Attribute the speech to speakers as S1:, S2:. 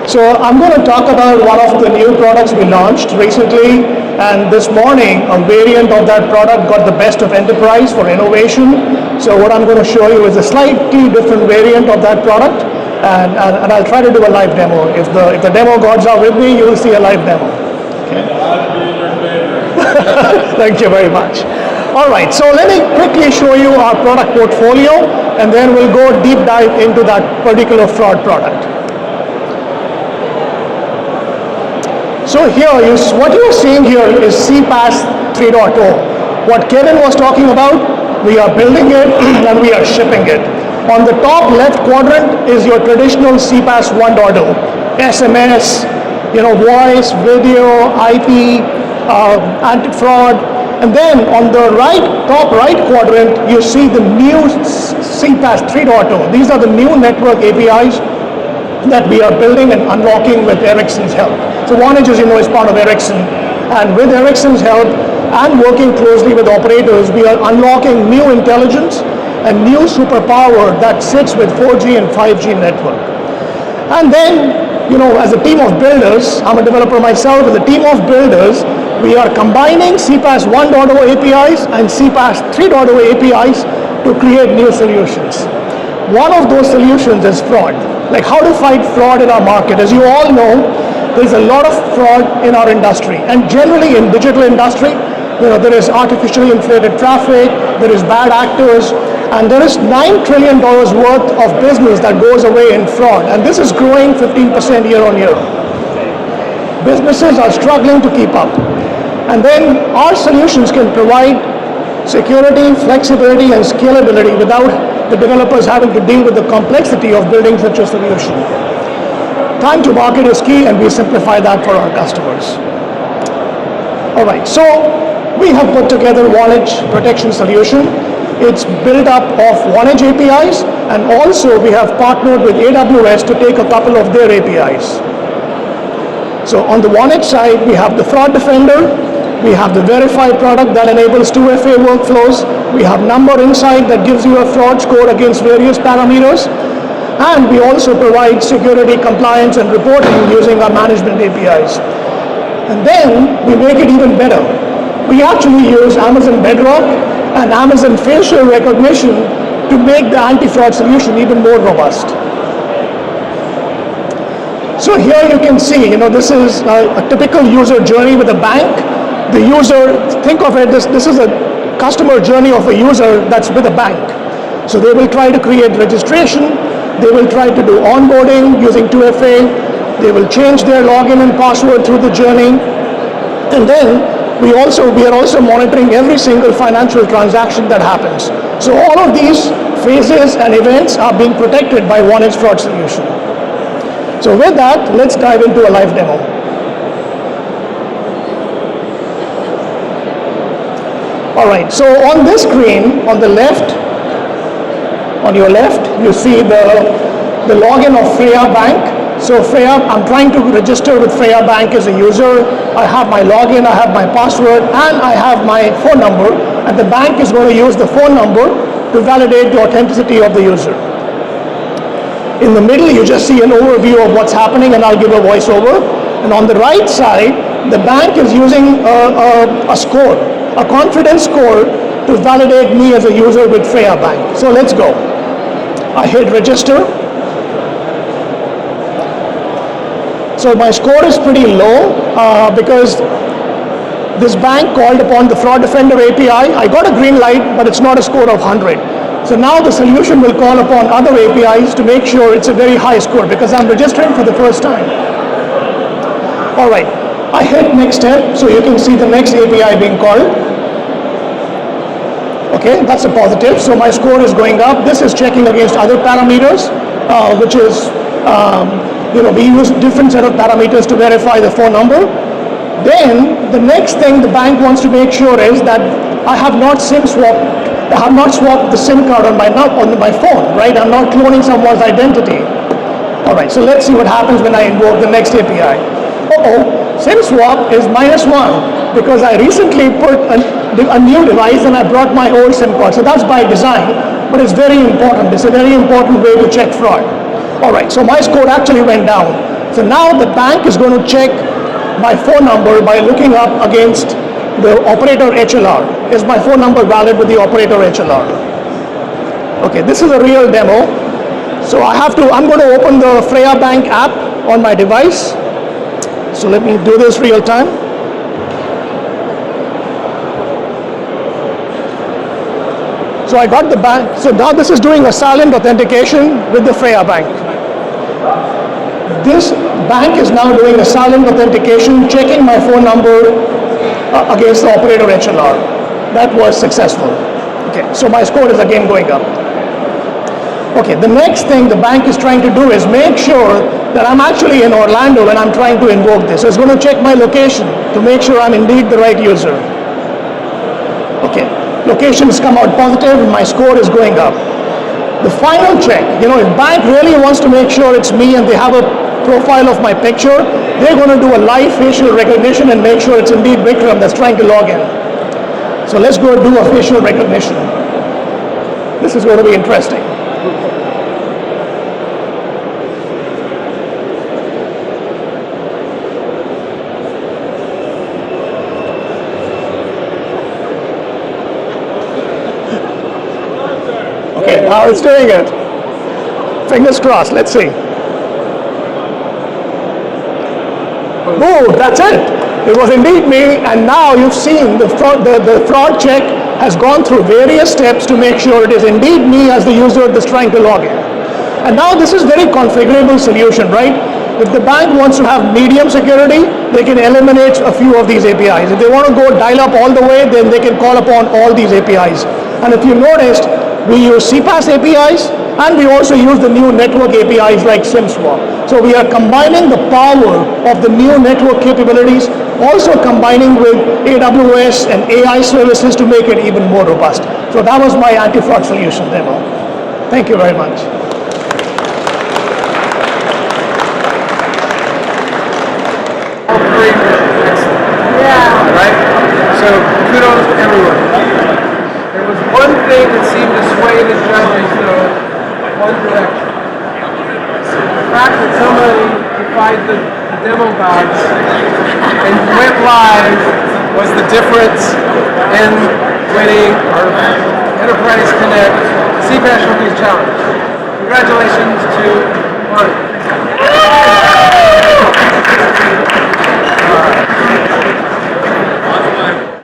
S1: So I'm going to talk about one of the new products we launched recently, and this morning a variant of that product got the best of enterprise for innovation. So what I'm going to show you is a slightly different variant of that product, and I'll try to do a live demo. If the demo gods are with me, you will see a live demo. Okay. Thank you very much. All right, so let me quickly show you our product portfolio, and then we'll go deep dive into that particular fraud product. So here, what you're seeing here is CPaaS 3.0. What Kevin was talking about, we are building it and we are shipping it. On the top left quadrant is your traditional CPaaS 1.0, SMS, voice, video, IP, anti-fraud. And then on the top right quadrant, you see the new CPaaS 3.0. These are the new network APIs that we are building and unlocking with Ericsson's help. So Vonage, as you know, is part of Ericsson, and with Ericsson's help and working closely with operators, we are unlocking new intelligence and new superpower that sits with 4G and 5G network. And then, as a team of builders, I'm a developer myself, as a team of builders, we are combining CPaaS 1.0 APIs and CPaaS 3.0 APIs to create new solutions. One of those solutions is fraud. Like how to fight fraud in our market. As you all know, there's a lot of fraud in our industry, and generally in digital industry, there is artificially inflated traffic, there is bad actors, and there is $9 trillion worth of business that goes away in fraud, and this is growing 15% year on year. Businesses are struggling to keep up, and then our solutions can provide security, flexibility, and scalability without the developers having to deal with the complexity of building such a solution. Time to market is key, and we simplify that for our customers. All right, so we have put together Vonage protection solution. It's built up of Vonage APIs, and also we have partnered with AWS to take a couple of their APIs. So on the Vonage side, we have the Fraud Defender, we have the Verify product that enables 2FA workflows, we have Number Insight that gives you a fraud score against various parameters, and we also provide security, compliance, and reporting using our management APIs. And then we make it even better. We actually use Amazon Bedrock and Amazon facial recognition to make the anti-fraud solution even more robust. So here you can see, this is a typical user journey with a bank. The user, think of it, this is a customer journey of a user that's with a bank. So they will try to create registration, they will try to do onboarding using 2FA, they will change their login and password through the journey, and then we are also monitoring every single financial transaction that happens. So all of these phases and events are being protected by Vonage fraud solution. So with that, let's dive into a live demo. All right, so on this screen, on the left, on your left, you see the login of Freya Bank. So Freya, I'm trying to register with Freya Bank as a user. I have my login, I have my password, and I have my phone number, and the bank is going to use the phone number to validate the authenticity of the user. In the middle, you just see an overview of what's happening, and I'll give a voiceover. And on the right side, the bank is using a score, a confidence score, to validate me as a user with Freya Bank. So let's go. I hit register. So my score is pretty low because this bank called upon the Fraud Defender API. I got a green light, but it's not a score of 100. So now the solution will call upon other APIs to make sure it's a very high score because I'm registering for the first time. All right, I hit next step, so you can see the next API being called. Okay, that's a positive, so my score is going up. This is checking against other parameters, which is, we use different set of parameters to verify the phone number. Then the next thing the bank wants to make sure is that I have not SIM swapped. I have not swapped the SIM card on my phone, right? I'm not cloning someone's identity. All right, so let's see what happens when I invoke the next API. SIM swap is -1 because I recently put a new device and I brought my old SIM card. So that's by design, but it's very important. It's a very important way to check fraud. All right, so my score actually went down. So now the bank is going to check my phone number by looking up against the operator HLR. Is my phone number valid with the operator HLR? Okay, this is a real demo. So I'm going to open the Freya Bank app on my device. So let me do this real time. So I got the bank. So now this is doing a silent authentication with the Freya Bank. This bank is now doing a silent authentication, checking my phone number against the operator HLR. That was successful. Okay, so my score is again going up. Okay, the next thing the bank is trying to do is make sure that I'm actually in Orlando when I'm trying to invoke this. So it's going to check my location to make sure I'm indeed the right user. Okay, locations come out positive and my score is going up. The final check, if bank really wants to make sure it's me and they have a profile of my picture, they're going to do a live facial recognition and make sure it's indeed Vikram that's trying to log in. So let's go do a facial recognition. This is going to be interesting. Okay, now it's doing it. Fingers crossed, let's see. Oh, that's it. It was indeed me, and now you've seen the fraud check has gone through various steps to make sure it is indeed me as the user that's trying to log in. And now this is very configurable solution, right? If the bank wants to have medium security, they can eliminate a few of these APIs. If they want to go dial up all the way, then they can call upon all these APIs. And if you noticed, we use CPaaS APIs, and we also use the new network APIs like SIM-Swap. So we are combining the power of the new network capabilities, also combining with AWS and AI services to make it even more robust. So that was my anti-fraud solution demo. Thank you very much.
S2: Yeah. Right? So kudos to everyone. There was one thing that seemed to sway the judges, though, one direction. The fact that somebody defied the demo gods and went live was the difference in winning our Enterprise Connect CPaaS Showcase Challenge. Congratulations to Vonage.